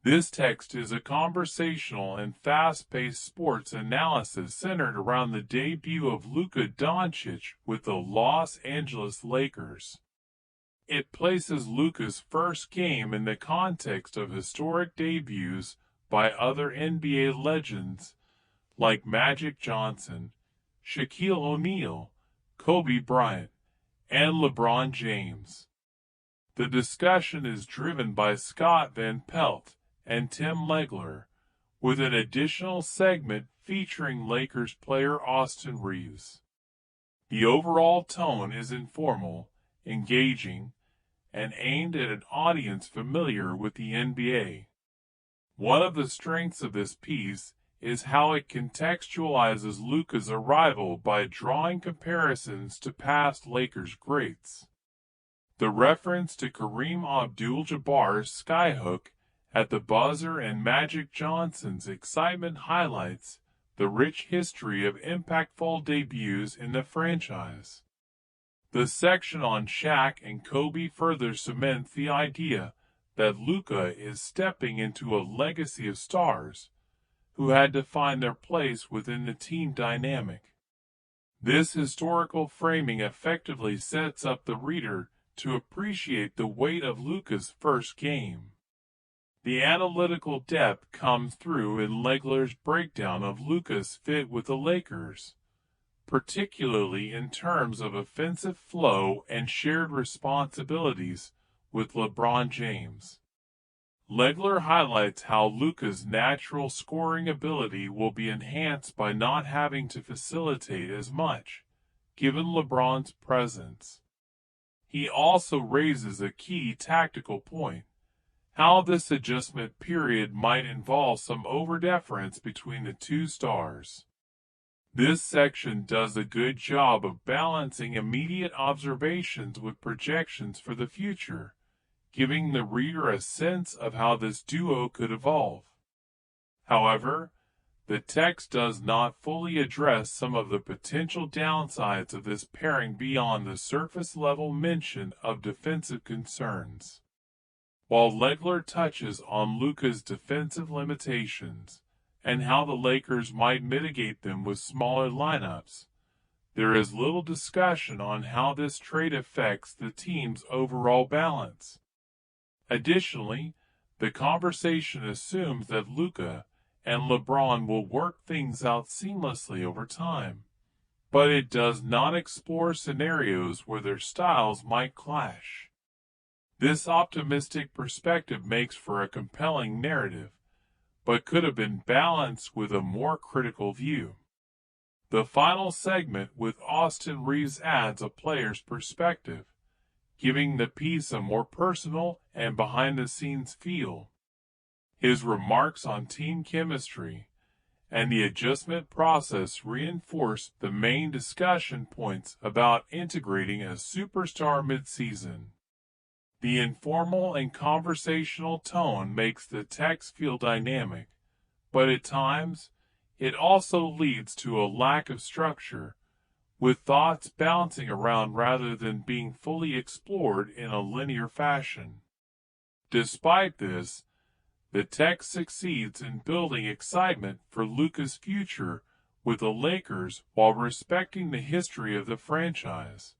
This text is a conversational and fast-paced sports analysis centered around the debut of Luka Doncic with the Los Angeles Lakers. It places Luka's first game in the context of historic debuts by other NBA legends like Magic Johnson, Shaquille O'Neal, Kobe Bryant, and LeBron James. The discussion is driven by Scott Van Pelt and Tim Legler, with an additional segment featuring Lakers player Austin Reeves. The overall tone is informal, engaging, and aimed at an audience familiar with the NBA. One of the strengths of this piece is how it contextualizes Luka's arrival by drawing comparisons to past Lakers greats. The reference to Kareem Abdul-Jabbar's skyhook at the buzzer and Magic Johnson's excitement highlights the rich history of impactful debuts in the franchise. The section on Shaq and Kobe further cements the idea that Luka is stepping into a legacy of stars who had to find their place within the team dynamic. This historical framing effectively sets up the reader to appreciate the weight of Luka's first game. The analytical depth comes through in Legler's breakdown of Luka's fit with the Lakers, particularly in terms of offensive flow and shared responsibilities with LeBron James. Legler highlights how Luka's natural scoring ability will be enhanced by not having to facilitate as much, given LeBron's presence. He also raises a key tactical point: how this adjustment period might involve some overdeference between the two stars. This section does a good job of balancing immediate observations with projections for the future, giving the reader a sense of how this duo could evolve. However, the text does not fully address some of the potential downsides of this pairing beyond the surface-level mention of defensive concerns. While Legler touches on Luka's defensive limitations and how the Lakers might mitigate them with smaller lineups, there is little discussion on how this trait affects the team's overall balance. Additionally, the conversation assumes that Luka and LeBron will work things out seamlessly over time, but it does not explore scenarios where their styles might clash. This optimistic perspective makes for a compelling narrative, but could have been balanced with a more critical view. The final segment with Austin Reeves adds a player's perspective, giving the piece a more personal and behind-the-scenes feel. His remarks on team chemistry and the adjustment process reinforce the main discussion points about integrating a superstar mid-season. The informal and conversational tone makes the text feel dynamic, but at times, it also leads to a lack of structure, with thoughts bouncing around rather than being fully explored in a linear fashion. Despite this, the text succeeds in building excitement for Luka's future with the Lakers while respecting the history of the franchise.